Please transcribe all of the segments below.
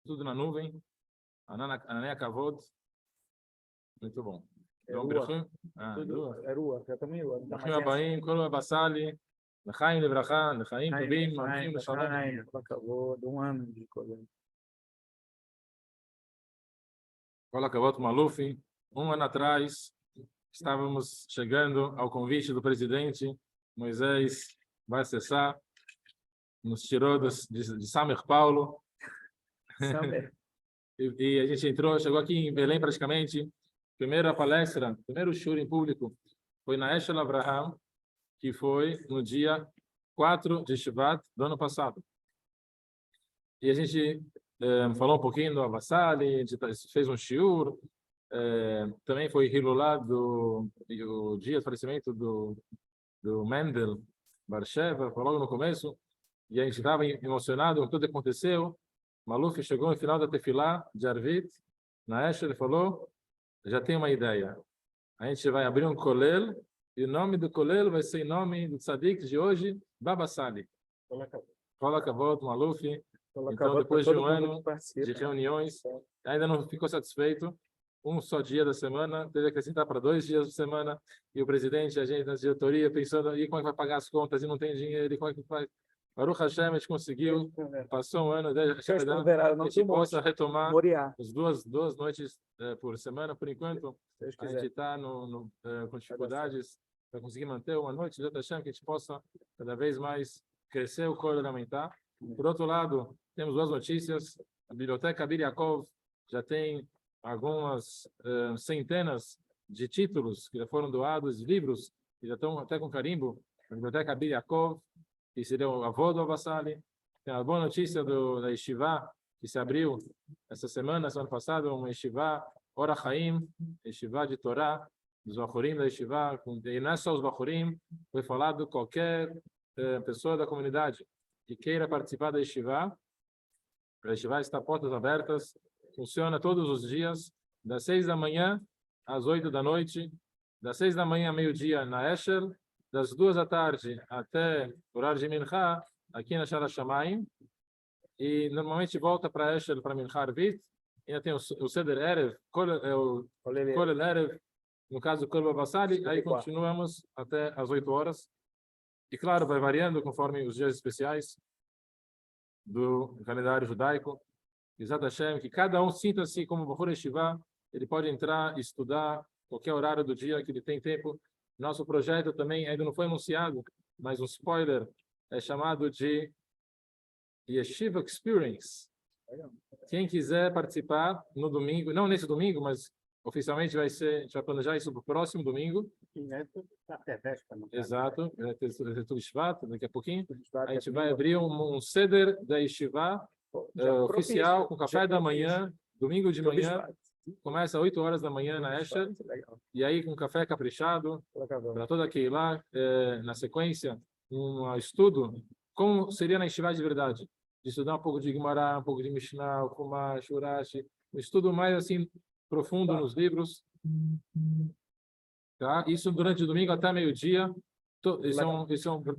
tudo na nuvem. Ananea Kavod. Muito bom. Então, Rua, já também Rua. ברוכים הבאים, כל הבסלי, לחיים לברכה, לחיים טובים, ממשיכים לשלום. כל הכבוד, Maluf. Ano atrás, estávamos chegando ao convite do presidente. Moisés vai acessar, nos tirou de Samer Paulo. E a gente chegou aqui em Belém praticamente. Primeira palestra, primeiro shur em público foi na Eshel Avraham, que foi no dia 4 de Shvat do ano passado. E a gente falou um pouquinho do Avassali, a gente fez um shiur, também foi Hilulá o dia do falecimento do Mendel Barsheva, foi logo no começo, e a gente estava emocionado com tudo que aconteceu. Maluf chegou no final da Tefilá de Arvit, na Eshel, ele falou: já tem uma ideia. A gente vai abrir um kolel, e o nome do kolel vai ser o nome do tzadik de hoje, Baba Sali. Fala Kavod, Maluf. Então, depois de um ano de reuniões, ainda não ficou satisfeito. Um só dia da semana, teve que acrescentar para 2 dias da semana. E o presidente, a gente na diretoria, pensando, e como é que vai pagar as contas? E não tem dinheiro, e como é que faz? Baruch Hashem, a gente conseguiu. Passou um ano, a gente possa retomar as duas noites por semana. Por enquanto, a gente está com dificuldades para conseguir manter uma noite. Baruch Hashem, que a gente possa cada vez mais crescer o coro e aumentar. Por outro lado, temos 2 notícias. A Biblioteca Bir Yaakov já tem algumas centenas de títulos que já foram doados, livros que já estão até com carimbo. A Biblioteca Bir Yaakov, que seria o avô do Avassali. Tem a boa notícia da Yeshiva, que se abriu essa semana passada, uma Yeshiva, Ora Chaim, Yeshiva de Torá, dos Bachurim da Yeshiva, e não é só os Bachurim, foi falado qualquer pessoa da comunidade que queira participar da Yeshiva. A Yeshiva está portas abertas, funciona todos os dias, das 6 da manhã às 8 da noite, das 6 da manhã a meio-dia na Eshel, das 2 da tarde até o horário de Mincha, aqui na Shara Shamayim, e normalmente volta para Eshel, para Mincha Arvit. Ainda tem o Seder Erev, Kolel Erev, no caso do Kol Babassali, aí continuamos até às 8 horas. E claro, vai variando conforme os dias especiais do calendário judaico. Exato, Hashem, que cada um sinta-se como Bachur Yeshiva, ele pode entrar e estudar qualquer horário do dia que ele tem tempo. Nosso projeto também ainda não foi anunciado, mas um spoiler é chamado de Yeshiva Experience. Quem quiser participar no domingo, não nesse domingo, mas oficialmente a gente vai planejar isso para o próximo domingo. Exato, vai ter tudo Shvat, daqui a pouquinho. A gente vai abrir um Seder da Yeshiva oficial, com café da manhã, domingo de manhã. Começa às 8 horas da manhã na Esher, e aí com café caprichado, para toda aquele lá, na sequência, um estudo, como seria na Yeshiva de verdade, de estudar um pouco de Gemara, um pouco de Mishnah, Chumash, Urashi, um estudo mais assim, profundo nos livros. Tá? Isso durante o domingo até meio-dia.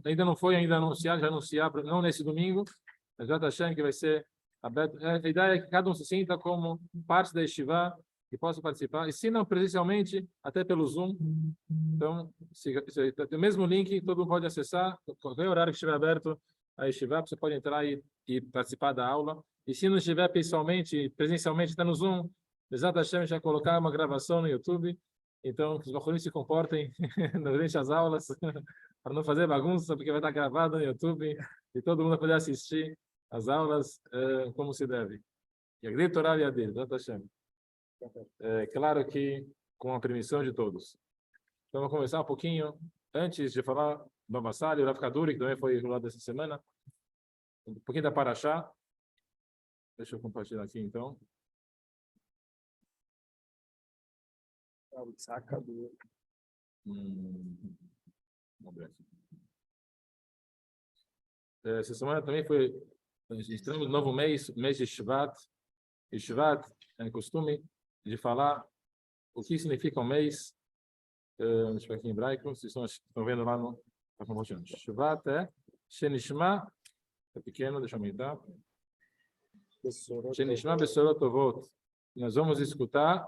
Ainda não foi anunciado, já anunciar, não nesse domingo, mas já está achando que vai ser aberto. A ideia é que cada um se sinta como parte da Yeshiva e possa participar, e se não presencialmente, até pelo Zoom. Então, o mesmo link, todo mundo pode acessar, qualquer horário que estiver aberto a Yeshiva, você pode entrar e participar da aula. E se não estiver pessoalmente, presencialmente, está no Zoom, Exato, Hashem já colocar uma gravação no YouTube. Então, que os bachurim se comportem durante as aulas, para não fazer bagunça, porque vai estar gravado no YouTube e todo mundo vai poder assistir as aulas como se deve. E a Torá e a dele, claro que com a permissão de todos. Então, vamos começar um pouquinho, antes de falar do Amassali, o Rav Kaduri, que também foi enrolado essa semana, um pouquinho da Parashá. Deixa eu compartilhar aqui, então. Vamos ver aqui. Essa semana também foi. Estamos no novo mês de Shvat. E Shvat é costume de falar o que significa um mês. Deixa eu ver aqui em hebraico. Vocês estão vendo lá no. Está compartilhando. Shvat é Shenishma. É pequeno, deixa eu aumentar. Shenishma Besorot Tovot. Nós vamos escutar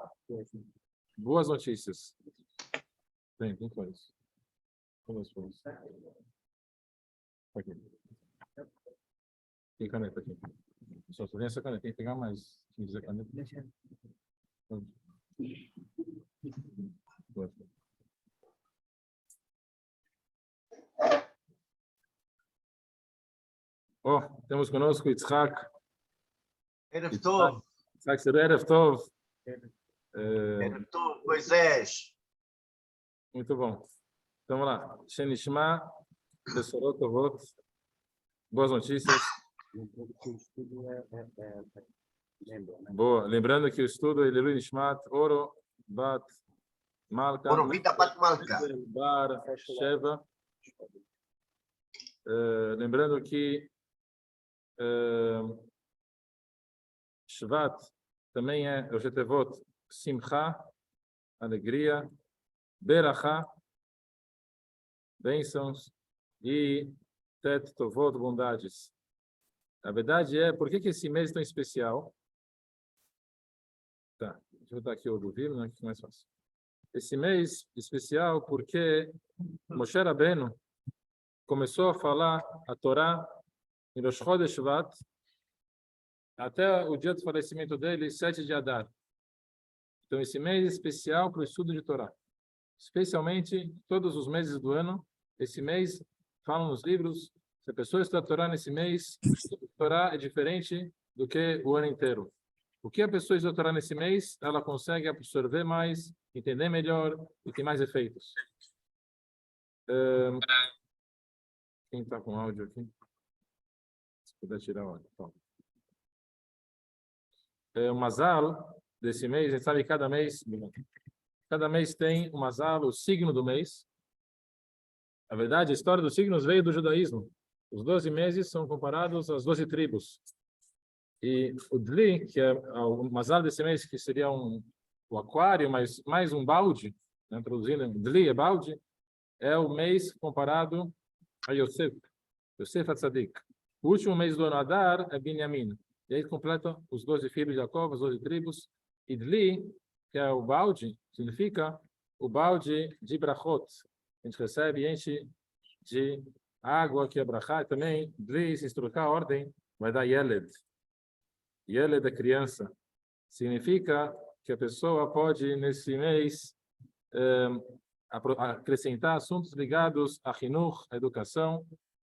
boas notícias. Bem, quem foi isso? Quem foi isso? Aqui. Tem caneta aqui. Só tem essa caneta. Tem que pegar mais. Quem quiser caneta. Temos conosco Yitzhak. Erev Tov. Yitzhak Seru, Erev Tov. Erev Tov, Moisés. Muito bom. Então, vamos lá. Shenishma Besorot Tovot. Boas notícias. Boa. Lembrando que o estudo é Leilu Nishmat, Oro, Bat, Malka, Orovita Bat Malka. Bar, Sheva. Lembrando que Shvat também é o Jetevot Simcha, alegria, Berachá, bênçãos, e Tet Tovot, bondades. A verdade é, por que esse mês é tão especial? Tá, deixa eu botar aqui o Duvilo, né, que é mais fácil. Esse mês especial porque Moshe Rabbeinu começou a falar a Torá em Rosh Chodesh Shvat até o dia do falecimento dele, 7 de Adar. Então, esse mês é especial para o estudo de Torá. Especialmente, todos os meses do ano, esse mês, falam nos livros, se a pessoa estuda a Torá nesse mês, o estudo de Torá é diferente do que o ano inteiro. O que a pessoa estuda a Torá nesse mês, ela consegue absorver mais, entender melhor e tem mais efeitos. Quem está com áudio aqui? Se puder tirar o áudio. O Mazal desse mês, a gente sabe que cada mês tem o Mazal, o signo do mês. Na verdade, a história dos signos veio do judaísmo. Os 12 meses são comparados às 12 tribos. E o Dli, que é o Mazal desse mês, que seria o aquário, mas mais um balde, né, traduzindo, Dli é balde, é o mês comparado a Yosef HaTzadik. O último mês do ano Adar é Binyamin. E aí completa os 12 filhos de Jacó, as 12 tribos. E Dli, que é o balde, significa o balde de Brachot. A gente recebe e enche de água, que é Brachá. E também, Dli, se trocar a ordem, vai dar Yeled. Yeled é criança. Significa que a pessoa pode, nesse mês, acrescentar assuntos ligados a Hinuch, a educação,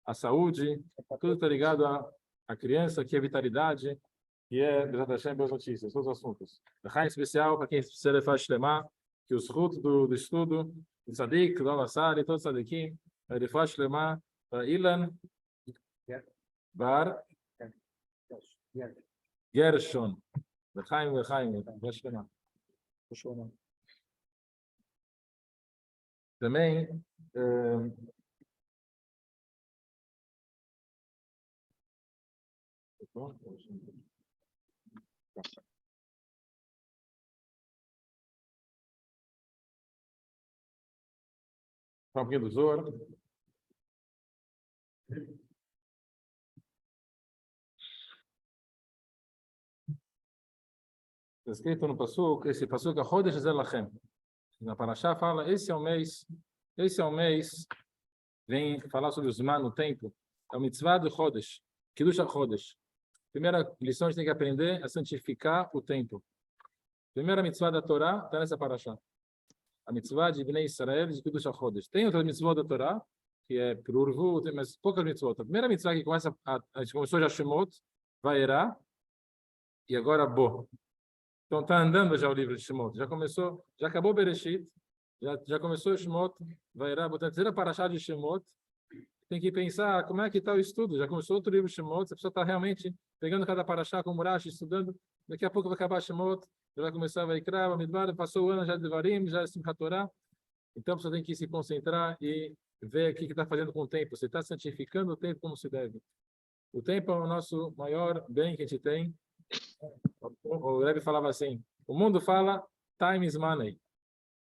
a saúde, tudo está ligado a criança, que é vitalidade, que é, Bezat Hashem, boas notícias, todos os assuntos. Em especial para quem se faz Shlema, que os frutos do estudo, do Tzadik, do Al-Assad, todos os Tzadikim, ele faz Shlema para Ilan, Bar, Gershon, Lechaim, faz Shlema. Também, um pouquinho do Zohar. Está escrito no Pasuk, esse Pasuk é Chodesh Zelachem. Na Parashá fala, esse é o mês, vem falar sobre o Zman, o tempo, é o mitzvah do Chodesh, Kiddush HaChodesh. Primeira lição, a gente tem que aprender a santificar o tempo. Primeira mitzvah da Torá está nessa Parashá. A mitzvah de Bnei Israel de Kiddush HaChodesh. Tem outra mitzvah da Torá, que é Prurvu, mas poucas mitzvot. A primeira mitzvah que a gente começou já Shemot, Vaerá, e agora Bo. Então está andando já o livro de Shemot. Já começou, já acabou Bereshit, já começou Shemot, Vaerá, botando a terceira Parashá de Shemot. Tem que pensar como é que está o estudo. Já começou outro livro de Shemot, a pessoa está realmente pegando cada Parashá com Murash, estudando. Daqui a pouco vai acabar Shemot, já vai começar Vaikra, Bamidbar, passou o ano já de Devarim, já é Simchat Torah. Então a pessoa tem que se concentrar e ver o que está fazendo com o tempo. Você está santificando o tempo como se deve. O tempo é o nosso maior bem que a gente tem. O Rebbe falava assim, o mundo fala time is money.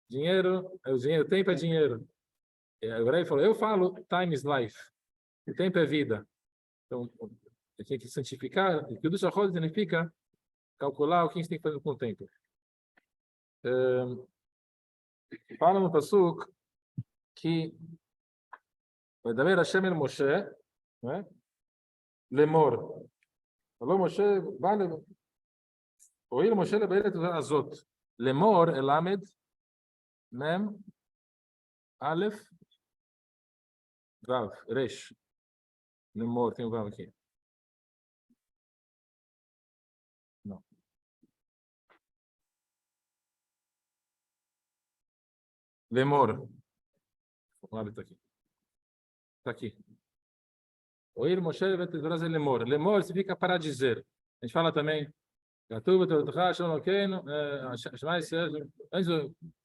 Dinheiro é o dinheiro, tempo é dinheiro. O Rebbe falou, eu falo time is life. O tempo é vida. Então, tem que santificar. E Kiddush HaChodesh significa calcular o que a gente tem que fazer com o tempo. Fala no Pasuk que vai dar Hashem el Moshe, né? Lemor. Falou Moshe, vale. Oir Moshe leberet azot. Lemor elamed mem alef vav resh. Lemor tem o vav aqui. Não. Lemor. Olha, está aqui. Está aqui. Oir Moshe leberet lemor. Lemor significa para dizer. A gente fala também כתוב בתורתך שלום אלוקינו, שמע ישראל,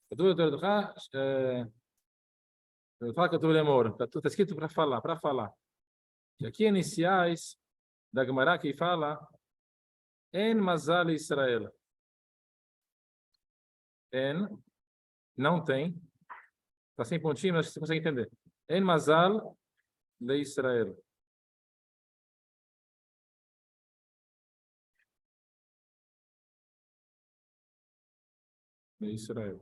כתוב בתורתך, כתוב לאמור, está escrito para falar. E aqui iniciais da Gemara que fala En Mazal Israel. En, não tem, está sem pontinho, mas você consegue entender. En Mazal de Israel. Israel.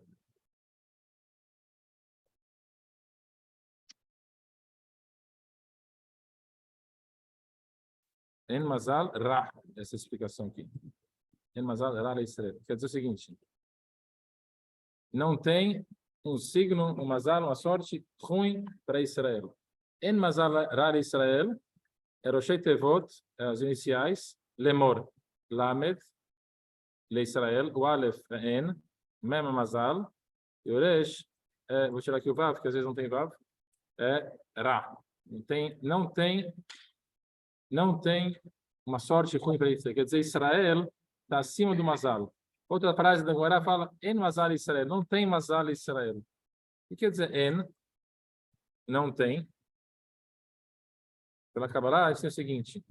En Mazal Ra, essa explicação aqui. En Mazal Ra Israel. Quer dizer o seguinte: não tem um signo, um Mazal, uma sorte ruim para Israel. En Mazal Ra Israel, Roshei Tevot, as iniciais, Lemor, Lamed, Le Israel, o Aleph é En, Mem Mazal, e o Resh, vou tirar aqui o Vav, porque às vezes não tem Vav, é Ra. Não tem uma sorte ruim para isso. Quer dizer, Israel está acima do Mazal. Outra frase da Gemara fala, En Mazal Israel, não tem Mazal Israel. O que quer dizer En? Não tem. Pela Kabbalah, a gente tem o seguinte,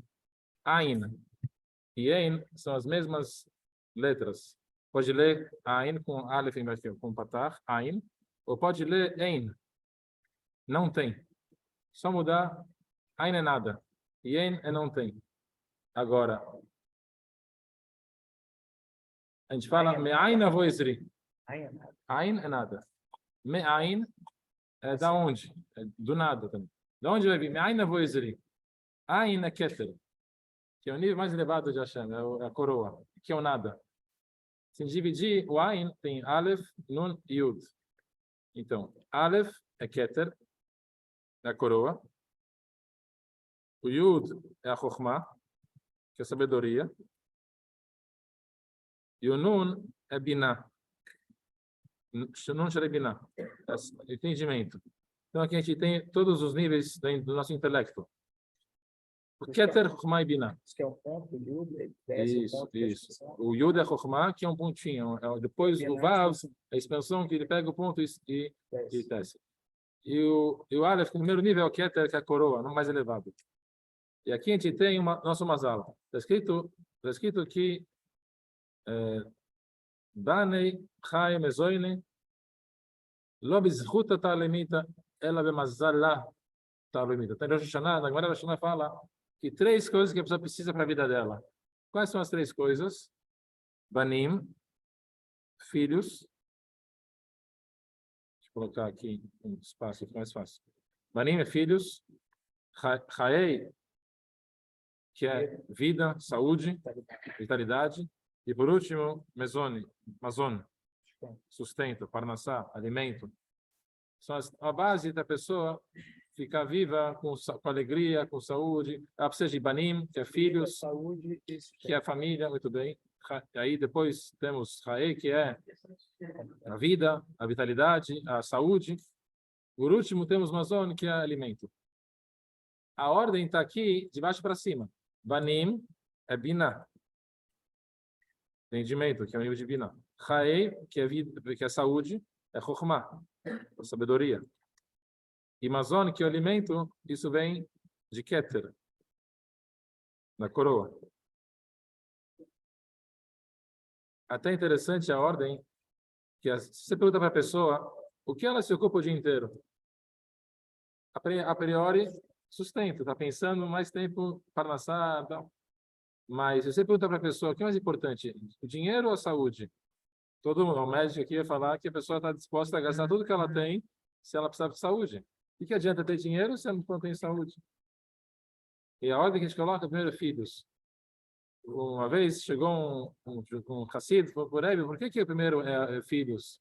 Ain e Ein são as mesmas letras. Pode ler Ain com Aleph embaixo, com Patar, Ain, ou pode ler Ein. Não tem. Só mudar, Ain é nada, e Ein é não tem. Agora, a gente fala Me'ain avoizri. Ain é nada. Me'ain é da onde? É do nada também. Da onde vai vir? Me'ain avoizri. Ain é Keter, que é o nível mais elevado de Hashem, é a coroa, que é o nada. Se dividir, o Ain tem Aleph, Nun e Yud. Então, Aleph é Keter, é a coroa. O Yud é a Chokhmah, que é a sabedoria. E o Nun é Binah. Nun Sharei Binah, é entendimento. Então, aqui a gente tem todos os níveis do nosso intelecto. O Keter, Chokhmah e Binah. Isso que é um ponto, o Yud, Isso. O Yud é Chokhmah, que é um pontinho. Depois o Vav, a expansão, que ele pega o ponto e desce. E o Aleph, o primeiro nível é o Keter, que é a coroa, no mais elevado. E aqui a gente tem nosso Mazal. Está escrito aqui Banei Chai Mezoine Lo Bizchuta Talemita Ela Bemazallah Talemita. Então, na Gemara Rosh Hashanah fala que 3 coisas que a pessoa precisa para a vida dela. Quais são as 3 coisas? Banim, filhos. Deixa eu colocar aqui um espaço, fica mais fácil. Banim é filhos. Chaei, que é vida, saúde, vitalidade. E por último, mazon, sustento, parnassá, alimento. São a base da pessoa ficar viva com alegria, com saúde. Ela precisa de banim, que é filhos, saúde, que é a família, muito bem. Aí depois temos Raê, que é a vida, a vitalidade, a saúde. Por último, temos Mazon, que é alimento. A ordem está aqui, de baixo para cima. Banim é Binah, entendimento, que é o nível de Binah. Raê, que é vida, que é saúde, é Chokhmah, a sabedoria. E Mazon, que é o alimento, isso vem de Keter, da coroa. Até interessante a ordem, que se você pergunta para a pessoa o que ela se ocupa o dia inteiro, a priori, sustento, está pensando mais tempo para nascer, tal. Mas se você pergunta para a pessoa, o que é mais importante, o dinheiro ou a saúde? Todo mundo, o médico aqui vai falar que a pessoa está disposta a gastar tudo que ela tem se ela precisar de saúde. E que adianta ter dinheiro se ela não tem saúde? E a ordem que a gente coloca, primeiro, filhos. Uma vez chegou um Hassid, falou por Rebbe, por que o primeiro é filhos?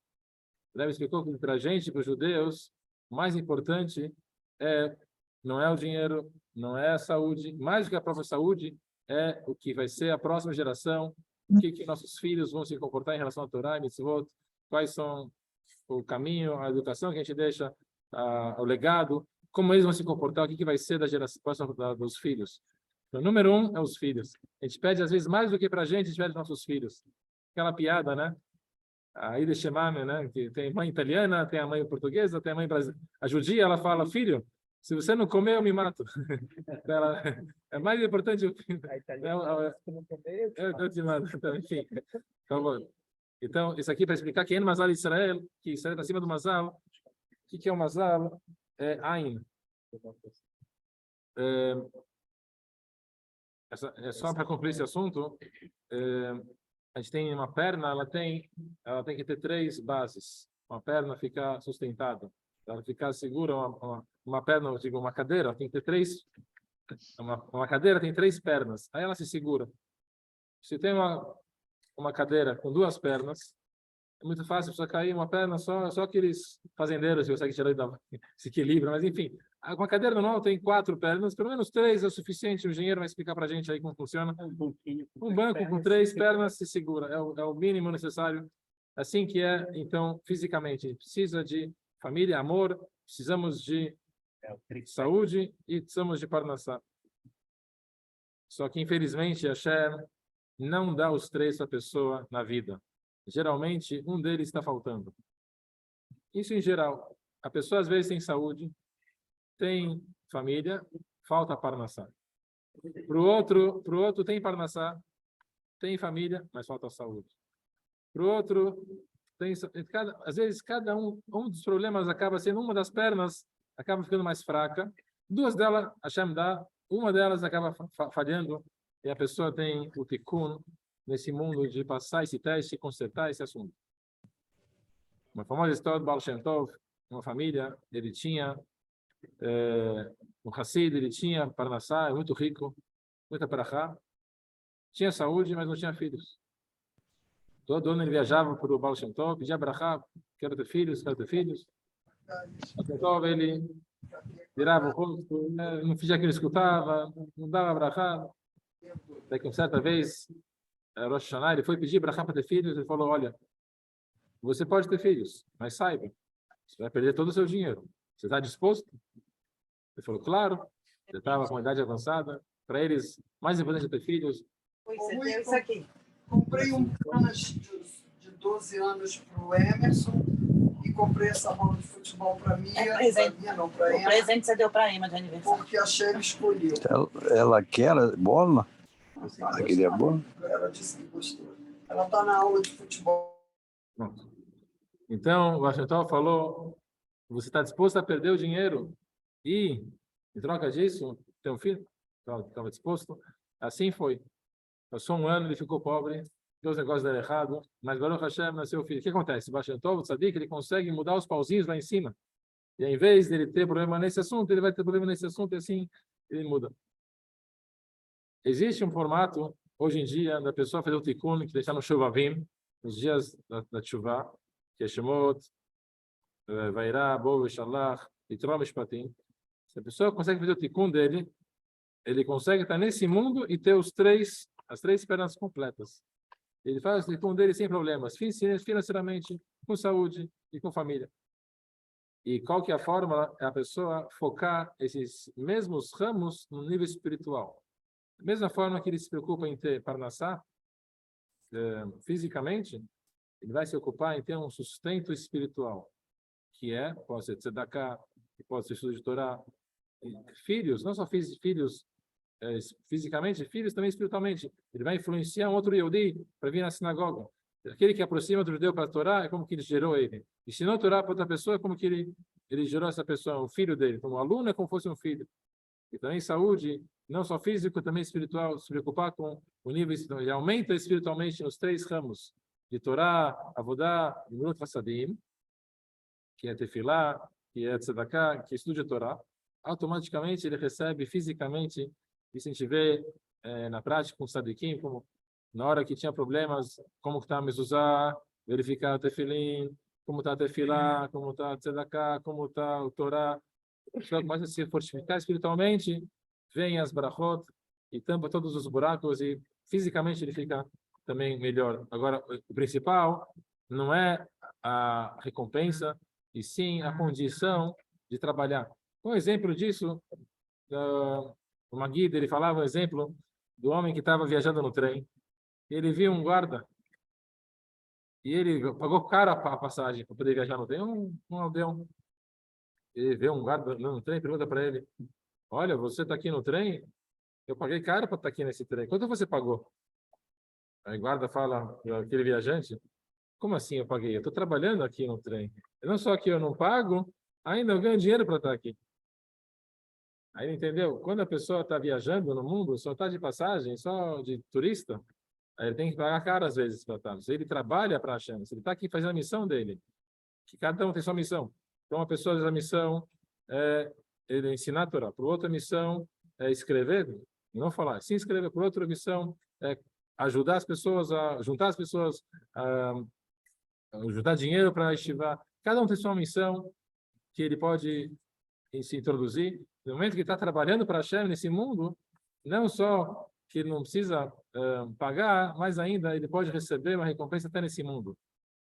O Rebbe explicou que para a gente, para os judeus, o mais importante não é o dinheiro, não é a saúde, mais do que a própria saúde, é o que vai ser a próxima geração, o que nossos filhos vão se comportar em relação à Torá e Mitzvot, quais são o caminho, a educação que a gente deixa, o legado, como eles vão se comportar, o que vai ser da geração dos filhos. Então, número 1 é os filhos. A gente pede, às vezes, mais do que para a gente pede nossos filhos. Aquela piada, né? A Ida Shemame, né? Que tem mãe italiana, tem a mãe portuguesa, tem a mãe brasileira. A judia, ela fala, filho, se você não comer, eu me mato. Ela, é mais importante o filho. Eu te mato. Então, enfim. Então, isso aqui para explicar que é Mazal Israel, que Israel está acima do Mazal. O que é o Mazal? É Ain. Só para concluir esse assunto, a gente tem uma perna, ela tem que ter 3 bases. Uma perna ficar sustentada, ela ficar segura, uma perna, eu digo, uma cadeira, tem que ter 3. Uma cadeira tem 3 pernas, aí ela se segura. Se tem uma cadeira com 2 pernas, é muito fácil você cair uma perna só aqueles fazendeiros que conseguem tirar esse equilíbrio, mas enfim, uma cadeira normal tem 4 pernas, pelo menos 3 é o suficiente. O engenheiro vai explicar para a gente aí como funciona. Um banco com 3 pernas se segura, é o mínimo necessário. Assim que é, então, fisicamente, a gente precisa de família, amor, precisamos de saúde e precisamos de parnassá. Só que, infelizmente, a Hashem não dá os 3 para a pessoa na vida. Geralmente, um deles está faltando. Isso em geral. A pessoa, às vezes, tem saúde, tem família, falta parnassá. Para o outro tem parnassá, tem família, mas falta saúde. Para o outro, às vezes, cada um dos problemas acaba sendo uma das pernas, acaba ficando mais fraca. 2 delas, Hashem dá, uma delas acaba falhando, e a pessoa tem o tikkun nesse mundo de passar esse teste e consertar esse assunto. Uma famosa história do Baal Shem Tov, uma família, ele tinha um Hassid, ele tinha parnassá, muito rico, muita parachá, tinha saúde, mas não tinha filhos. Todo ano ele viajava para o Baal Shem Tov, pedia parachá, quero ter filhos. O Baal Shem Tov, ele virava o rosto, não fingia que ele escutava, não dava parachá. Daí que uma certa vez, Rosh Hashanah, ele foi pedir parachá para ter filhos, ele falou, olha, você pode ter filhos, mas saiba, você vai perder todo o seu dinheiro. Você está disposto? Ele falou, claro. Ele estava com uma idade avançada. Para eles, mais importante é ter filhos. Isso aqui. Comprei um canas de 12 anos para o Emerson e comprei essa bola de futebol para mim. O presente você deu para a Emma de aniversário. Porque a Shelly escolheu. Ela quer a bola? Ela queria a bola? Ela disse que gostou. Ela está na aula de futebol. Pronto. Então, o Washington falou, você está disposto a perder o dinheiro e, em troca disso, ter um filho? Estava disposto? Assim foi. Passou 1 ano, ele ficou pobre, os negócios deram errado, mas Baruch Hashem nasceu o filho. O que acontece? O Washington, o tzadik, ele consegue mudar os pauzinhos lá em cima. E ao invés dele ter problema nesse assunto, ele vai ter problema nesse assunto e assim ele muda. Existe um formato, hoje em dia, da pessoa fazer o tikkun, que deixar no Shuvavim, nos dias da Tshuvah, que é Shemot, Vairá, Bo, Shalach, e Trom Mishpatim. Se a pessoa consegue fazer o tikkun dele, ele consegue estar nesse mundo e ter as 3 pernas completas. Ele faz o tikkun dele sem problemas, financeiramente, com saúde e com família. E qual que é a fórmula? É a pessoa focar esses mesmos ramos no nível espiritual. Da mesma forma que ele se preocupa em ter parnassá, fisicamente, ele vai se ocupar em ter um sustento espiritual, que pode ser tzedakah, pode ser estudo de Torá. Filhos, não só filhos fisicamente, filhos também espiritualmente. Ele vai influenciar um outro Yehudi para vir na sinagoga. Aquele que aproxima do judeu para a Torá é como que ele gerou ele. Ensinou a Torá para outra pessoa é como que ele gerou essa pessoa, o filho dele. Como aluno é como se fosse um filho. E também saúde, não só físico, também espiritual, se preocupar com o nível, ele aumenta espiritualmente nos 3 ramos de Torá, Avodá e Gemilut Hasadim, que é Tefilá, que é Tzedakah, que é estudo de Torá, automaticamente ele recebe fisicamente, isso a gente vê na prática com o Sadikim, como na hora que tinha problemas, como está a mezuzá, verificar o Tefilim, como está a Tefilá, como está a Tzedakah, como está o Torá. A pessoa começa a se fortificar espiritualmente, vem as brachot e tampa todos os buracos e fisicamente ele fica também melhor. Agora, o principal não é a recompensa, e sim a condição de trabalhar. Um exemplo disso, o Maguid, ele falava um exemplo do homem que estava viajando no trem. Ele viu um guarda e ele pagou caro a passagem para poder viajar no trem, um aldeão. Ele vê um guarda no trem, pergunta para ele: olha, você está aqui no trem? Eu paguei caro para estar aqui nesse trem. Quanto você pagou? Aí o guarda fala para aquele viajante: como assim eu paguei? Eu estou trabalhando aqui no trem. Não só que eu não pago, ainda eu ganho dinheiro para estar aqui. Aí ele entendeu? Quando a pessoa está viajando no mundo, só está de passagem, só de turista, aí ele tem que pagar caro às vezes para estar. Se ele trabalha para a Hashem, se ele está aqui fazendo a missão dele, que cada um tem sua missão. Para uma pessoa, a missão é ele ensinar a Torá. Para outra missão é escrever, não falar. Se escrever. Para outra missão é ajudar as pessoas a juntar as pessoas, a juntar dinheiro para estivar. Cada um tem sua missão que ele pode se introduzir. No momento que está trabalhando para a Hashem nesse mundo, não só que ele não precisa pagar, mas ainda ele pode receber uma recompensa até nesse mundo.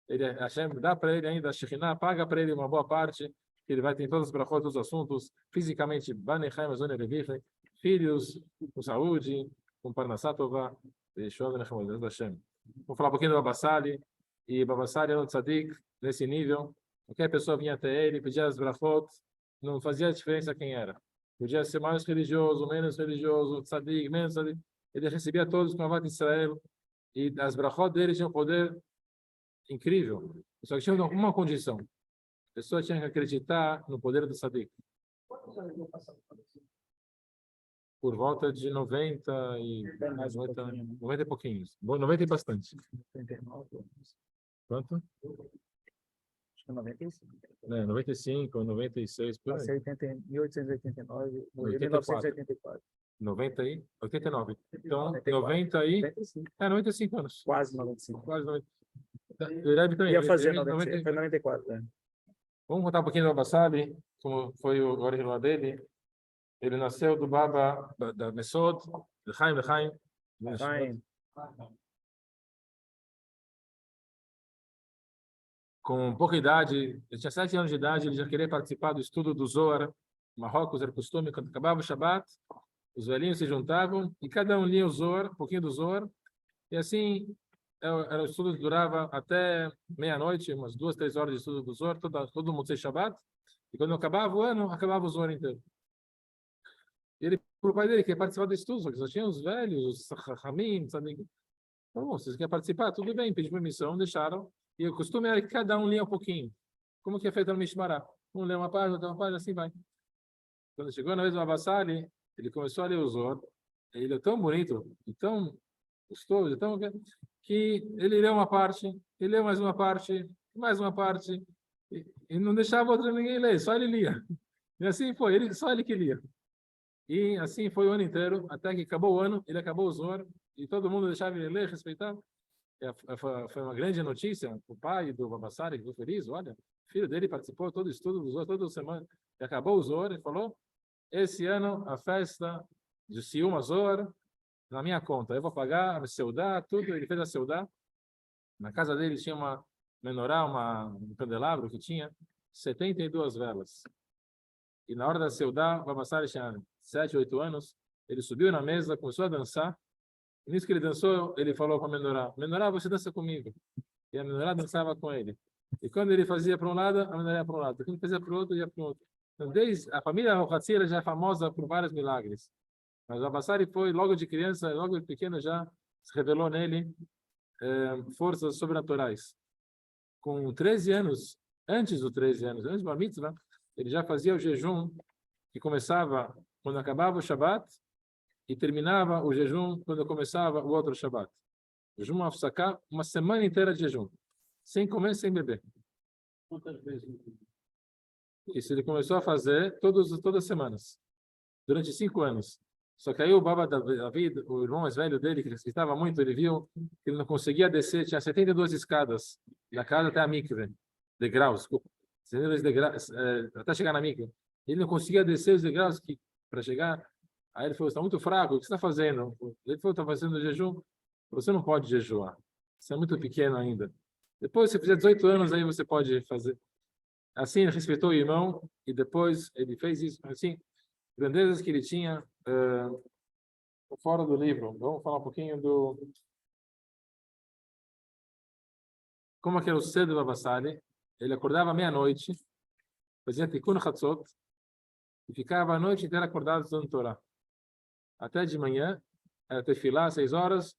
A Hashem dá para ele ainda a Shekhinah, paga para ele uma boa parte, que ele vai ter todos os brachot, todos os assuntos, fisicamente, filhos, com saúde, com Parnassá Tová, vou falar um pouquinho do Baba Sali, e Baba Sali era um tzadik, nesse nível, qualquer pessoa vinha até ele, pedia as brachot, não fazia diferença quem era. Podia ser mais religioso, menos religioso, tzadik, menos tzadik, ele recebia todos com a Avat Israel, e as brachot dele tinham poder incrível. Só que tinha uma condição. A pessoa tinha que acreditar no poder do Sadiq. Por volta de 90 e pouquinhos. Bom, 90 e bastante. Quanto? Acho que 95. 95, 96, por aí. 1889, 84. 1984. 89. Então, 90 e... 95 anos. Quase 95. Quase 90. Ele também. Ia fazer 95, foi 94. Né? Vamos contar um pouquinho do Baba Sali, como foi o original dele. Ele nasceu do Baba da Mesod, de Chaim. Com pouca idade, ele tinha 7 anos de idade, ele já queria participar do estudo do Zohar. Marrocos era costume, quando acabava o Shabat, os velhinhos se juntavam e cada um lia o Zohar, um pouquinho do Zohar, e assim o estudo durava até meia-noite, umas 2, 3 horas de estudo do Zohar, todo mundo sem Shabat, e quando acabava o ano, acabava o Zohar inteiro. E ele, pro pai dele, queria participar do estudo, só que só tinha os velhos, os Rahamim, sabe? Então, bom, vocês querem participar? Tudo bem, pediu permissão, deixaram, e o costume era que cada um lia um pouquinho. Como que é feito no Mishmará? Um lê uma página, outra uma página, assim vai. Quando chegou na vez do Baba Sali, ele começou a ler o Zohar, ele é tão bonito, e tão gostoso, tão... que ele leu uma parte, ele leu mais uma parte, e não deixava outra ninguém ler, só ele lia. E assim foi, só ele que lia. E assim foi o ano inteiro, até que acabou o ano, ele acabou o Zohar, e todo mundo deixava ele ler, respeitar. Foi uma grande notícia, o pai do Baba Sali ficou feliz, olha, o filho dele participou todo o estudo do Zohar, toda semana, e acabou o Zohar, ele falou, esse ano a festa de Siuma Zohar, na minha conta, eu vou pagar a seudá, tudo, ele fez a seudá. Na casa dele tinha uma menorá, um candelabro que tinha 72 velas. E na hora da seudá, o Baba Sali tinha 7, 8 anos, ele subiu na mesa, começou a dançar, e nisso que ele dançou, ele falou para a menorá, menorá, você dança comigo. E a menorá dançava com ele. E quando ele fazia para um lado, a menorá ia para um lado. Quando ele fazia para o outro, ia para o outro. Então, a família Rochatzira já é famosa por vários milagres. Mas o Baba Sali foi, logo de criança, logo de pequeno, já se revelou nele forças sobrenaturais. Com 13 anos, antes dos 13 anos, antes do Bar Mitzvah, ele já fazia o jejum, que começava quando acabava o Shabat e terminava o jejum quando começava o outro Shabat. Jejum Afsaká, uma semana inteira de jejum, sem comer, sem beber. Quantas vezes? Isso ele começou a fazer todas as semanas, durante 5 anos. Só que aí o Baba David, o irmão mais velho dele, que respeitava muito, ele viu que ele não conseguia descer, tinha 72 escadas da casa até a mikve, degraus, desculpa, 72 degraus, até chegar na mikve. Ele não conseguia descer os degraus para chegar. Aí ele falou, está muito fraco, o que você está fazendo? Ele falou, está fazendo jejum. Você não pode jejuar, você é muito pequeno ainda. Depois, se fizer 18 anos, aí você pode fazer. Assim, ele respeitou o irmão e depois ele fez isso. Assim, grandezas que ele tinha fora do livro. Vamos falar um pouquinho do... Como é que era o cedo do Baba Sali. Ele acordava meia-noite, fazia Tikkun Chatzot, e ficava a noite inteira acordado estudando Torá. Até de manhã, era tefilá, 6 horas,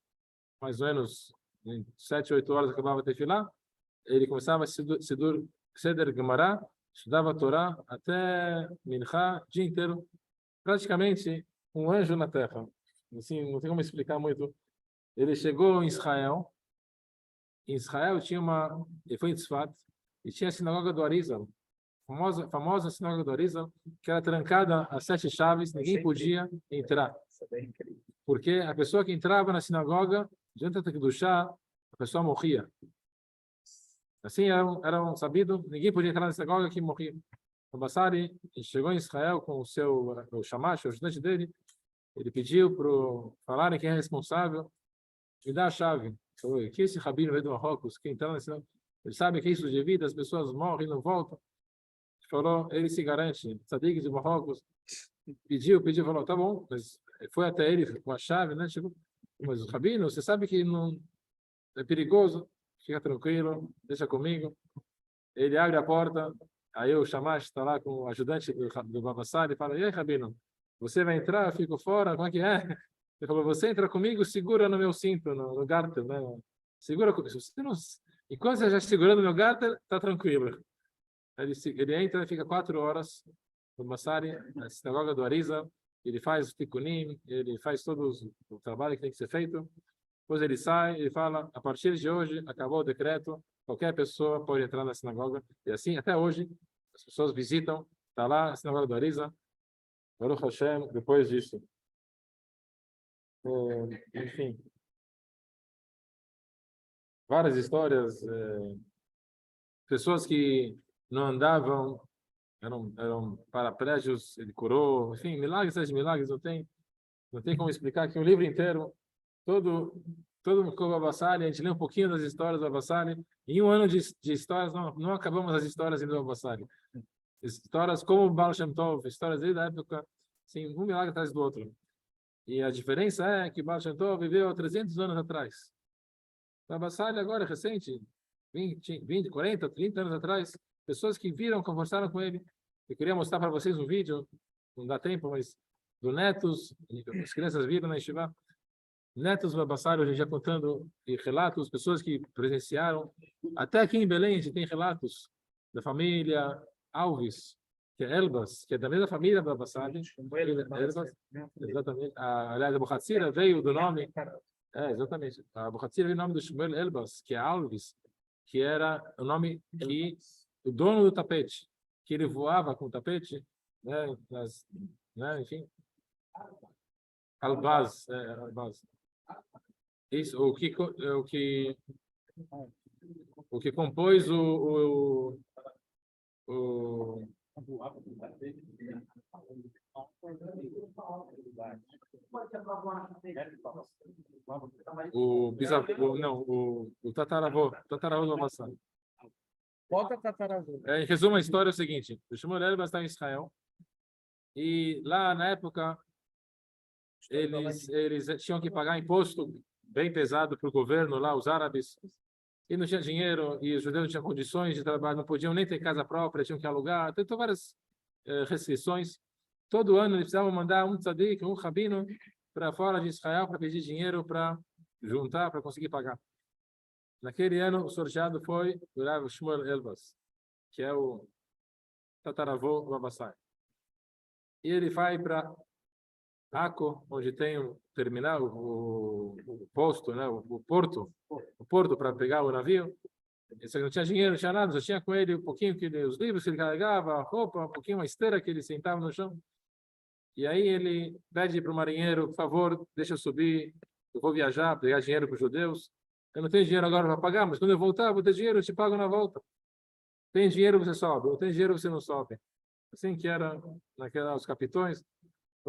mais ou menos, em 7, 8 horas acabava a tefilá. Ele começava a Seder Gemara, estudava Torá até Minchá, dia inteiro. Praticamente um anjo na terra. Assim, não tem como explicar muito. Ele chegou em Israel. Em Israel tinha ele foi em Tzfat, e tinha a sinagoga do Arizal, famosa sinagoga do Arizal, que era trancada a 7 chaves, ninguém podia entrar. Porque a pessoa que entrava na sinagoga, diante do chá, a pessoa morria. Assim era sabido, ninguém podia entrar na sinagoga que morria. O Basari chegou em Israel com o Shamash, o ajudante dele. Ele pediu para falarem quem é responsável e dar a chave. Falou, que esse rabino veio do Marrocos, que entra na sinagoga, ele sabe que é isso de vida, as pessoas morrem e não voltam. Ele falou, ele se garante, Tzadik de Marrocos. Pediu, falou, tá bom, mas foi até ele com a chave, né? Chegou, mas rabino, você sabe que não é perigoso, fica tranquilo, deixa comigo. Ele abre a porta, aí o Shamash está lá com o ajudante do Baba Sali e fala, e aí, rabino, você vai entrar, eu fico fora, como é que é? Ele falou, você entra comigo, segura no meu cinto, no garter, né? Segura comigo. Enquanto você já segurando no meu garter, tá tranquilo. Ele entra e fica 4 horas no Basari, na sinagoga do Arizal. Ele faz o tikkunim, ele faz todo o trabalho que tem que ser feito. Depois ele sai e fala, a partir de hoje, acabou o decreto, qualquer pessoa pode entrar na sinagoga. E assim, até hoje, as pessoas visitam, está lá a sinagoga do Arizal. Baruch Hashem, depois disso. Enfim. Várias histórias. Pessoas que não andavam, eram paraplégios, ele curou. Enfim, milagres, esses milagres, não tem como explicar aqui um livro inteiro. Todo o Baba Sali, a gente lê um pouquinho das histórias do Baba Sali. Em um ano de histórias, não acabamos as histórias do Baba Sali. Histórias como o Baal Shem Tov, histórias desde a época, assim, um milagre atrás do outro. E a diferença é que o Baal Shem Tov viveu há 300 anos atrás. O Baba Sali agora, recente, 20, 40, 30 anos atrás, pessoas que viram, conversaram com ele. Eu queria mostrar para vocês um vídeo, não dá tempo, mas do Netos, as crianças viram na Yeshiva. Netos do Baba Sali, hoje já contando relatos, pessoas que presenciaram. Até aqui em Belém, a gente tem relatos da família Alves, que é Elbas, que é da mesma família do Baba Sali. Exatamente. Aliás, a Bochatzira veio do nome... exatamente. A Bochatzira veio do nome do Shmuel Elbas, que é Alves, que era o nome que o dono do tapete, que ele voava com o tapete, né, enfim. Albaz, Albaz. Isso, o que compôs o tataravô do Baba Sali. Volta tataravô. Em resumo, a história é o seguinte: o Shmuel Elbas está em Israel e lá na época eles tinham que pagar imposto bem pesado para o governo lá, os árabes, e não tinha dinheiro, e os judeus não tinham condições de trabalhar, não podiam nem ter casa própria, tinham que alugar, então várias restrições. Todo ano eles precisavam mandar um tzadik, um rabino, para fora de Israel para pedir dinheiro para juntar, para conseguir pagar. Naquele ano, o sorteado foi o Rav Shmuel Elbas, que é o tataravô do Baba Sali. E ele vai para Aco, onde tem o terminal, o posto, né? O porto para pegar o navio. Ele não tinha dinheiro, não tinha nada, só tinha com ele um pouquinho os livros que ele carregava, a roupa, um pouquinho uma esteira que ele sentava no chão. E aí ele pede para o marinheiro, por favor, deixa eu subir, eu vou viajar, pegar dinheiro para os judeus. Eu não tenho dinheiro agora para pagar, mas quando eu voltar, vou ter dinheiro, eu te pago na volta. Tem dinheiro, você sobe. Não tem dinheiro, você não sobe. Assim que era os capitões.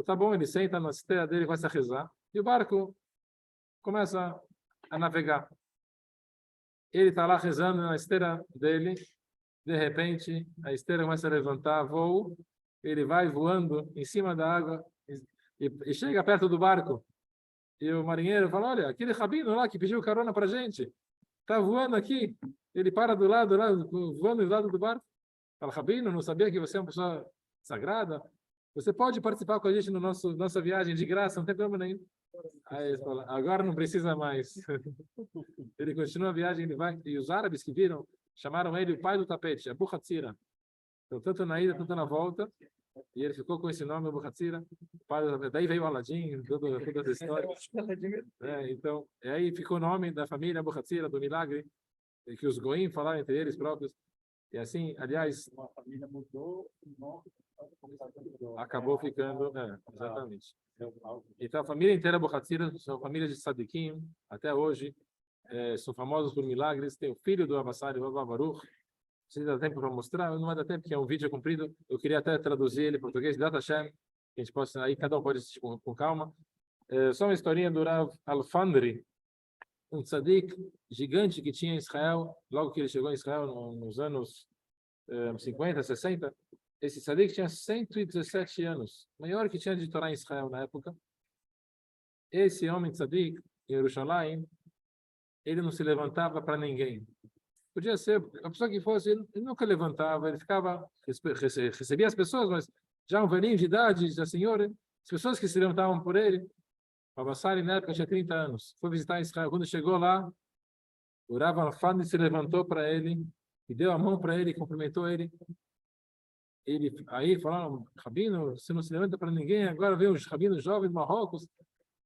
Tá bom, ele senta na esteira dele, começa a rezar. E o barco começa a navegar. Ele está lá rezando na esteira dele. De repente, a esteira começa a levantar voo. Ele vai voando em cima da água e chega perto do barco. E o marinheiro fala, olha, aquele rabino lá que pediu carona para a gente, está voando aqui. Ele para do lado, lá, voando do lado do barco. Fala, rabino, não sabia que você é uma pessoa sagrada? Você pode participar com a gente no nossa viagem de graça, não tem problema nenhum. Aí ele fala, agora não precisa mais. Ele continua a viagem, ele vai. E os árabes que viram, chamaram ele o pai do tapete, Abu Hatzira. Então, tanto na ida, tanto na volta. E ele ficou com esse nome, Abu Hatzira. Daí veio o Aladim, toda essa história. Então, e aí ficou o nome da família Abu Hatzira, do milagre, que os goim falaram entre eles próprios. E assim, aliás, Uma família mudou o nome. acabou ficando, exatamente. Então a família inteira Abu Hatzira são famílias de Sadikim, até hoje, são famosos por milagres. Tem o filho do Abassari, o Abba Baruch. Se dá tempo para mostrar, não vai dar tempo, porque é um vídeo comprido. Eu queria até traduzir ele em português, Data Hashem, que a gente possa, aí cada um pode assistir com calma. Só uma historinha do Rav Alfandri, um tzadik gigante que tinha em Israel, logo que ele chegou em Israel nos anos 50, 60. Esse tzadik tinha 117 anos, maior que tinha de Torá em Israel na época. Esse homem tzadik, em Jerusalém, ele não se levantava para ninguém. Podia ser a pessoa que fosse, ele nunca levantava, ele ficava, recebia as pessoas, mas já um velhinho de idade, já senhor, as pessoas que se levantavam por ele. O Abassari, na época, tinha 30 anos. Foi visitar Israel. Quando chegou lá, o Rav Alfandi se levantou para ele e deu a mão para ele, cumprimentou ele. Ele aí falaram, Rabino, você não se levanta para ninguém, agora vem os rabinos jovens de Marrocos.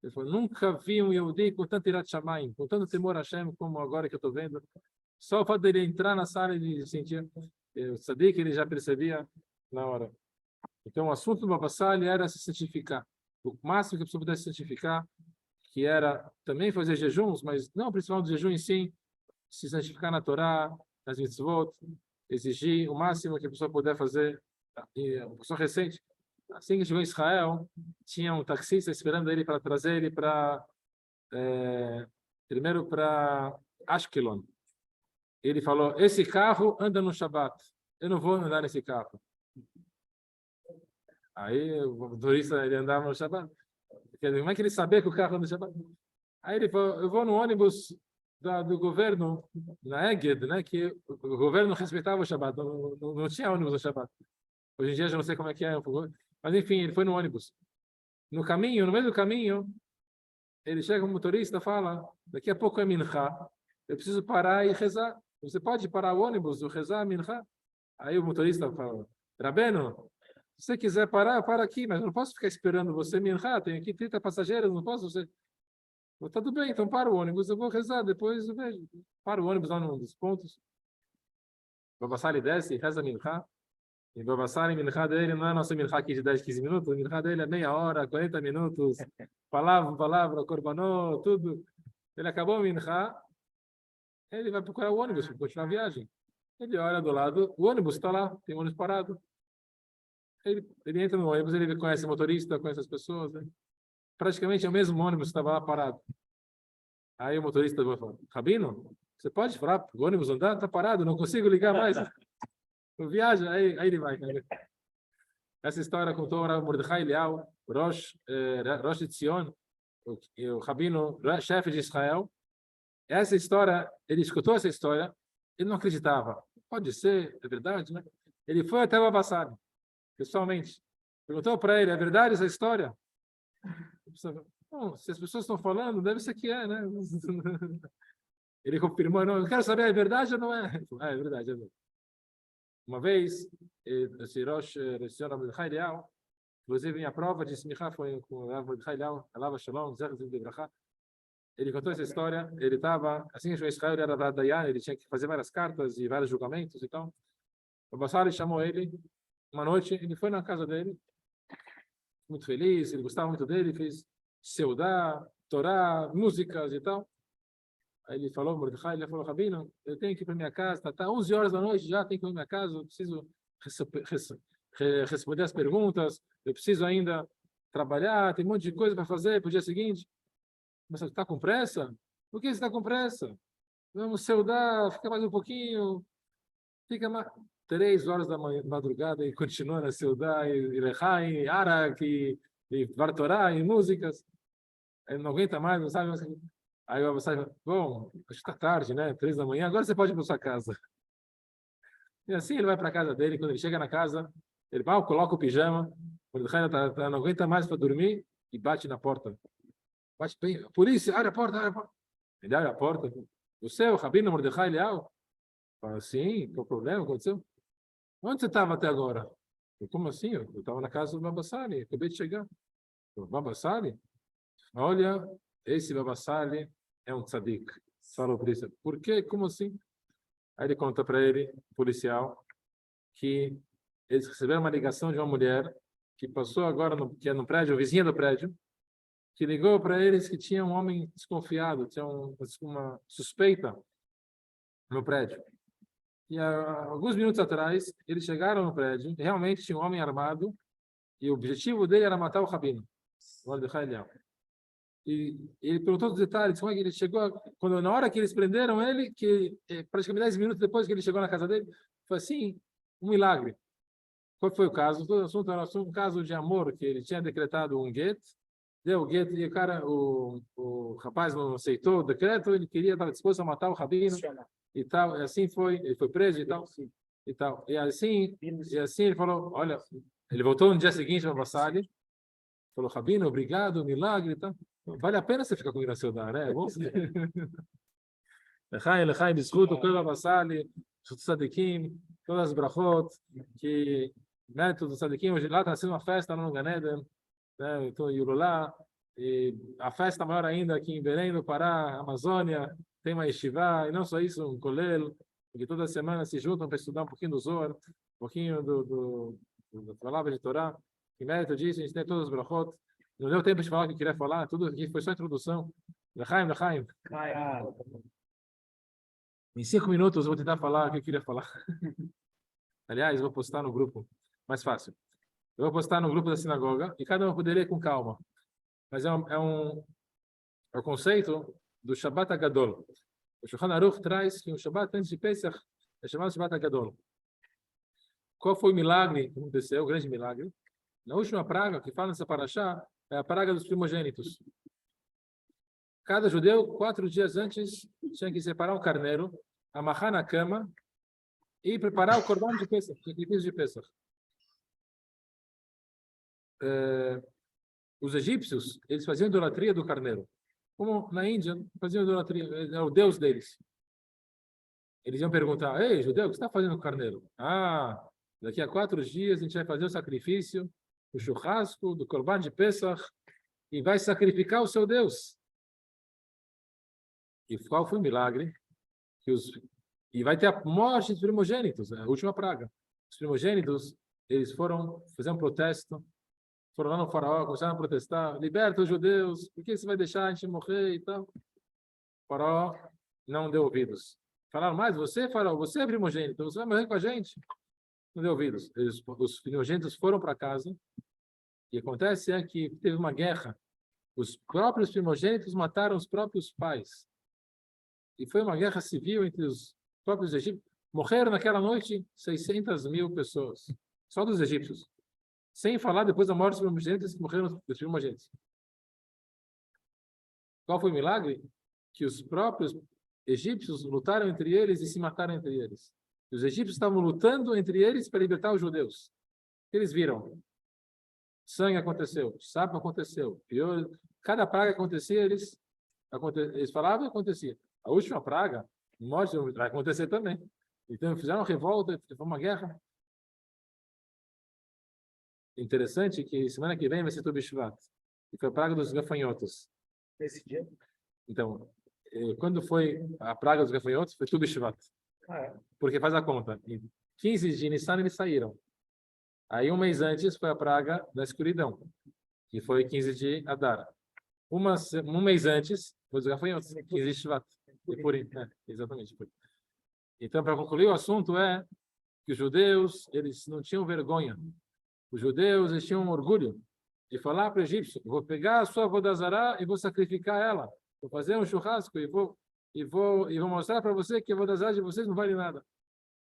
Ele falou, nunca vi um Yehudi com tanto Irat Shamayim, com tanto temor a Hashem como agora que eu estou vendo. Só o fato dele entrar na sala e sentir, eu sabia que ele já percebia na hora. Então o assunto do Abassali era se santificar. O máximo que a pessoa pudesse santificar, que era também fazer jejuns, mas não principalmente o jejum em si, se santificar na Torá, nas mitzvot, exigir o máximo que a pessoa puder fazer. E a pessoa recente, assim que chegou em Israel, tinha um taxista esperando ele para trazer ele primeiro para Ashkelon. Ele falou, esse carro anda no Shabbat, eu não vou andar nesse carro. Aí o motorista, ele andava no Shabbat. Como é que ele sabia que o carro anda no Shabbat? Aí ele falou, eu vou no ônibus do governo, na Eged, né, que o governo respeitava o Shabbat, não tinha ônibus no Shabbat. Hoje em dia eu já não sei como é que é, mas enfim, ele foi no ônibus. No meio do caminho, ele chega com o motorista e fala, daqui a pouco é Minha, eu preciso parar e rezar. Você pode parar o ônibus, rezar Minha? Aí o motorista fala, Rabeno, se você quiser parar, para aqui, mas eu não posso ficar esperando você Minha, tem aqui 30 passageiros, não posso, você... Tá tudo bem, então para o ônibus, eu vou rezar, depois eu vejo. Para o ônibus lá num dos pontos. O Babassali desce e reza Minha. E o Babassali, Minha dele não é nossa Minha aqui de 10, 15 minutos, o Minha dele é meia hora, 40 minutos, palavra, korbanot, tudo. Ele acabou o Minha, ele vai procurar o ônibus para continuar a viagem. Ele olha do lado, o ônibus está lá, tem um ônibus parado. Ele entra no ônibus, ele conhece o motorista, conhece as pessoas, né? Praticamente é o mesmo ônibus que estava lá parado. Aí o motorista falou, Rabino, você pode falar para o ônibus andar? Está parado, não consigo ligar mais. Viaja, aí ele vai. Essa história contou o Mordechai Eliyahu, Rosh de Tzion, o Rabino, chefe de Israel. Essa história, ele escutou essa história, ele não acreditava. Pode ser, é verdade, né? Ele foi até o Abassali, pessoalmente. Perguntou para ele, é verdade essa história? Bom, se as pessoas estão falando, deve ser que é, né? Ele confirmou, não, eu quero saber, é verdade ou não é? É verdade, é verdade. Uma vez, esse Rosh, Inclusive, minha prova de Smichá foi com o Rav Mordechai Eliyahu, Alav Shalom, Zecher Debracha. Ele contou essa história. Ele estava, assim que chegou em Israel, ele era Dayan, ele tinha que fazer várias cartas e vários julgamentos. Então, o Bassali chamou ele uma noite, ele foi na casa dele, muito feliz, ele gostava muito dele, fez Seudá, Torá, músicas e tal. Aí ele falou, Mordechai, ele falou, Rabino, eu tenho que ir para minha casa, tá 11 horas da noite já, tenho que ir para minha casa, eu preciso responder as perguntas, eu preciso ainda trabalhar, tem um monte de coisa para fazer para o dia seguinte. Mas você está com pressa? Por que você está com pressa? Vamos Seudá, fica mais um pouquinho, fica mais... 3 horas da madrugada e continua na Seudá, e Lechaim, e Arak, e Vartorá, e músicas. Ele não aguenta mais, não sabe mais. Aí o Abassai fala, bom, acho que está tarde, né? 3 da manhã, agora você pode ir para sua casa. E assim ele vai para a casa dele, quando ele chega na casa, ele coloca o pijama, não aguenta mais para dormir e bate na porta. Bate bem, polícia, abre a porta, abre a porta. Ele abre a porta. Você é o Rabino Mordechai Eliyahu? Fala, sim, qual o problema? O que aconteceu? Onde você estava até agora? Eu, como assim? Eu estava na casa do Babassali, acabei de chegar. Eu, Babassali? Olha, esse Babassali é um tzadik. Falou por isso. Por quê? Como assim? Aí ele conta para ele, policial, que eles receberam uma ligação de uma mulher que passou agora, que é no prédio, vizinha do prédio, que ligou para eles que tinha um homem desconfiado, tinha uma suspeita no prédio. E alguns minutos atrás, eles chegaram no prédio, e realmente tinha um homem armado, e o objetivo dele era matar o Rabino, o Mordechai Eliyahu. E ele perguntou os detalhes, como é que ele chegou, na hora que eles prenderam ele, que praticamente 10 minutos depois que ele chegou na casa dele, foi assim, um milagre. Qual foi o caso? Todo o assunto era um caso de amor, que ele tinha decretado um get, deu o get, e o rapaz não aceitou o decreto, ele estava disposto a matar o Rabino, e tal, e assim foi, ele foi preso e tal, e assim ele falou, olha, ele voltou no dia seguinte para Bassali, falou, Rabino, obrigado, milagre e tal, vale a pena você ficar comigo na Seudá, né? É bom você... Lechaim, biscuto, todo Bassali, Tzadikim, todas as brachot, que mérito do Tzadikim, hoje lá está sendo uma festa no Gan Eden, né? Então, Yululá, e a festa maior ainda aqui em Belém do Pará, Amazônia, tem uma yeshiva, e não só isso, um kolel, que toda semana se juntam para estudar um pouquinho do Zohar, um pouquinho da palavra de Torá. Em mérito disso, a gente tem todas as brachot. Não deu tempo de falar o que eu queria falar, tudo aqui foi só introdução. Lechaim. Em 5 minutos eu vou tentar falar o que eu queria falar. Aliás, vou postar no grupo, mais fácil. Eu vou postar no grupo da sinagoga, e cada um poderia ir com calma. Mas é o conceito do Shabbat Agadol. O Shulchan Aruch traz que o Shabbat antes de Pesach é chamado Shabbat Agadol. Qual foi o milagre que aconteceu, o grande milagre? Na última praga que fala nessa paraxá é a praga dos primogênitos. Cada judeu, 4 dias antes, tinha que separar um carneiro, amarrar na cama e preparar o corban de Pesach, o sacrifício de Pesach. Os egípcios, eles faziam idolatria do carneiro. Como na Índia, faziam idolatria, era o deus deles. Eles iam perguntar, ei, judeu, o que você está fazendo com o carneiro? Daqui a 4 dias a gente vai fazer o sacrifício, o churrasco, do corban de Pesach, e vai sacrificar o seu Deus. E qual foi o milagre? E vai ter a morte dos primogênitos, a última praga. Os primogênitos, eles foram fazer um protesto, foram lá no faraó, começaram a protestar, liberta os judeus, por que você vai deixar a gente morrer e tal? O faraó não deu ouvidos. Falaram, mas você, faraó, você é primogênito, você vai morrer com a gente? Não deu ouvidos. Os primogênitos foram para casa, e acontece que teve uma guerra. Os próprios primogênitos mataram os próprios pais. E foi uma guerra civil entre os próprios egípcios. Morreram naquela noite 600.000 pessoas, só dos egípcios. Sem falar depois da morte dos primogênitos que morreram dos primogênitos. Qual foi o milagre? Que os próprios egípcios lutaram entre eles e se mataram entre eles. E os egípcios estavam lutando entre eles para libertar os judeus. Eles viram. Sangue aconteceu, sapo aconteceu. Cada praga que acontecia, eles falavam e acontecia. A última praga, morte vai acontecer também. Então fizeram uma revolta, foi uma guerra. interessante que semana que vem vai ser Tu B'Shvat, que foi a praga dos gafanhotos. Nesse dia. Então, quando foi a praga dos gafanhotos, foi Tu B'Shvat. Porque faz a conta. Em 15 de Nissan eles saíram. Aí um mês antes foi a praga da escuridão, que foi 15 de Adar. Um mês antes foi os gafanhotos, 15 de Shvat. E por exatamente. Então, para concluir o assunto é que os judeus, eles não tinham vergonha. Os judeus, eles tinham orgulho de falar para o egípcio: vou pegar a sua Avodazará e vou sacrificar ela. Vou fazer um churrasco e vou mostrar para você que a Avodazará de vocês não vale nada.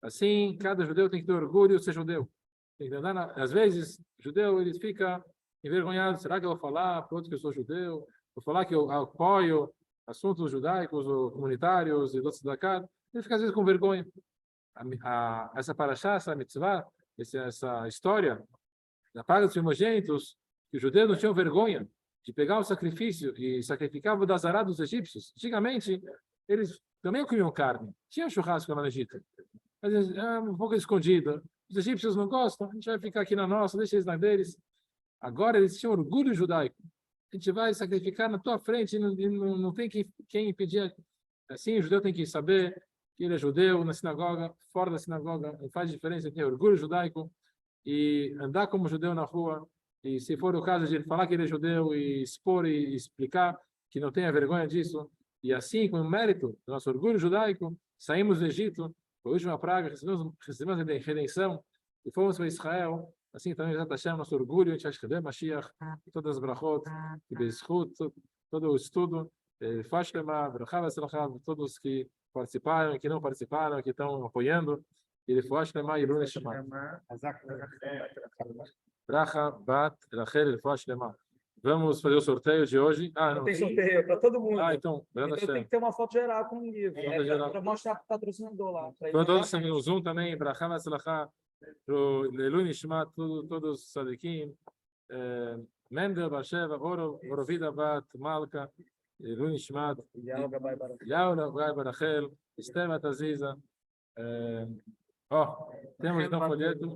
Assim, cada judeu tem que ter orgulho de ser judeu. Tem que andar às vezes, o judeu ele fica envergonhado. Será que eu vou falar para outros que eu sou judeu? Vou falar que eu apoio assuntos judaicos ou comunitários e outros da casa? Ele fica às vezes com vergonha. Essa paraxá, essa mitzvah, essa história da praga dos primogênitos, que os judeus não tinham vergonha de pegar o sacrifício e sacrificar o Vodazará dos egípcios. Antigamente, eles também comiam carne. Tinha churrasco lá no Egito. Mas um pouco escondido. Os egípcios não gostam, a gente vai ficar aqui na nossa, deixa eles na deles. Agora eles tinham orgulho judaico. A gente vai sacrificar na tua frente e não tem quem impedir. Assim, o judeu tem que saber que ele é judeu na sinagoga, fora da sinagoga, não faz diferença, tem orgulho judaico e andar como judeu na rua. E se for o caso de ele falar que ele é judeu e expor e explicar que não tenha vergonha disso, e assim, com o mérito do nosso orgulho judaico, saímos do Egito, foi a última praga, recebemos a redenção e fomos para Israel. Assim também, Bezat Hashem, nosso orgulho, a gente vai escrever Mashiach, todas as brachot, e Bezchut, todo o estudo, Fash Lema, Brachav Atzlachav, todos que participaram, que não participaram, que estão apoiando, e Fash Lema e Luna Shema. Bracha Bat Rachel Fash Lema. Vamos fazer o sorteio de hoje. Não tem sorteio para todo mundo. Então, então tem que ter uma foto geral com o livro. Para mostrar para o patrocinador lá. Para todos no Zoom também, Brachav Atzlachav, para o Leilu Nishma, todos os Sadikim, Mendel, Basheva, Orovida Bat, Malka, Leilu Nishma, Yaula Gai Barachel, Esteva Taziza. Temos então folheto.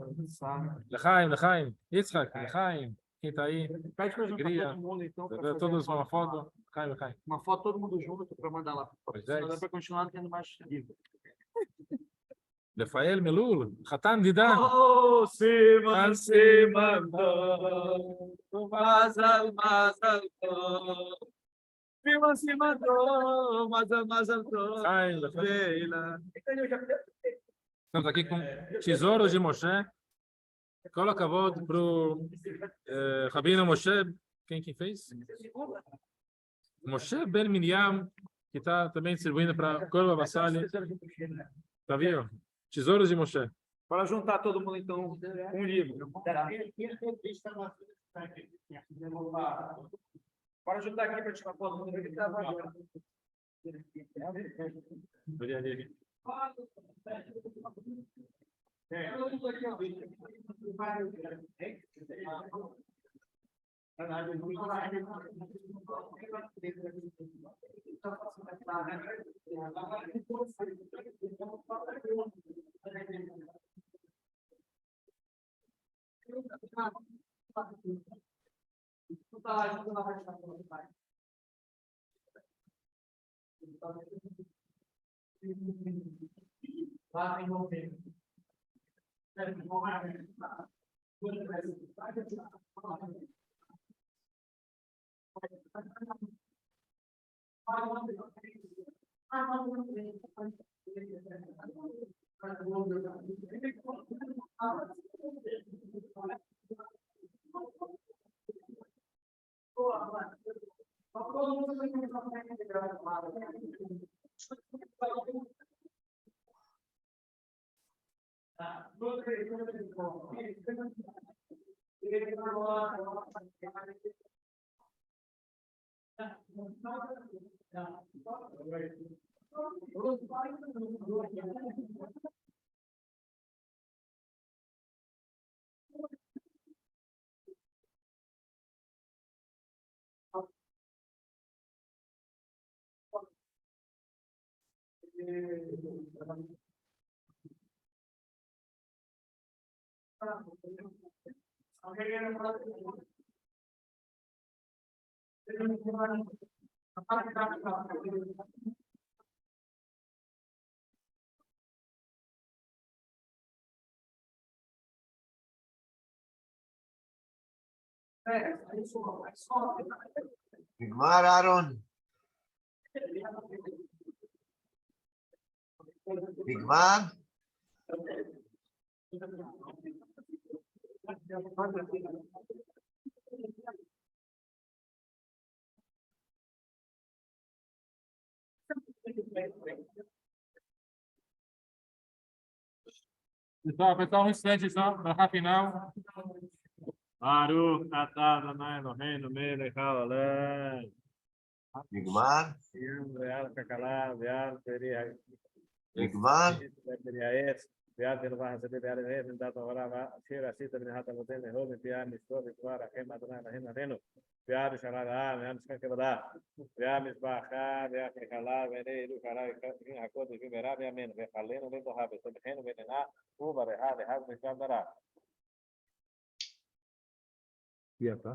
Lechaim, Yitzhak, Lechaim, quem está aí? Pede para juntar todo mundo, então. Todos uma foto. Lechaim. Uma foto todo mundo junto para mandar lá. Dá para continuar tendo mais livro. Rafael Melul, Khatan Didan. Oh, Siman, Siman, Mazal, Mazal, Siman, Siman, Mazal, Mazal, Estamos aqui com Tesouros de Moshe. Coloca a voz para o Rabino Moshe. Quem fez? Moshe Ben Miriam, que está também distribuindo para Korba Vassali. Está vendo? Tesouros de Moshe. Para juntar todo mundo, então, um livro. Para juntar aqui para tirar foto do livro que estava agora. נגמר, אהרון? נגמר? Pessoal, um instante só, para final. Baruch atah Adonai Eloheinu melech haolam. נגמר? ועל כלכלה, ועל פרי נגמר? העץ, ועל תנובה השדה, ועל העץ, עמדת העולם, אשר עשית בנחת אבותינו, לאהוב מפי המצוות וכבר רחם אדוני אלוהינו עלינו, ועל נשמה רעה, ועל משכן כבודה, ועל מזבחה, ועל כלכלה, ועיני אלו שעלה הקודש במהרה בימינו, וחלנו לזוהה, וסמכנו וננה, וברכה להב משם דרה. יפה.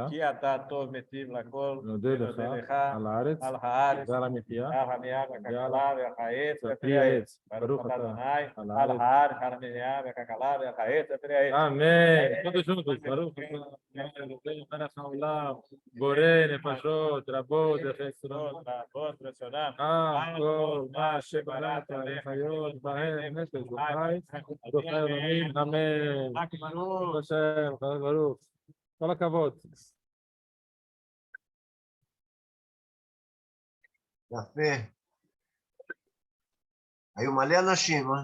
כי אתה טוב מטיב לכל, נודה לך על הארץ ועל המחיה ועל העץ ופרי העץ. ברוך אתה על הארץ, על המחיה והכלכלה ועל העץ ופרי העץ. אמן. todos juntos. ברוך אתה אלוהינו מלך העולם, בורא נפשות רבות וחסרונות רבות רצונם על כל מה שבראת לחיות בהם נפש וחי וחי עולמים. אמן. ברוך השם, ברוך. כל הכבוד. יפה. היו מלא אנשים, אה?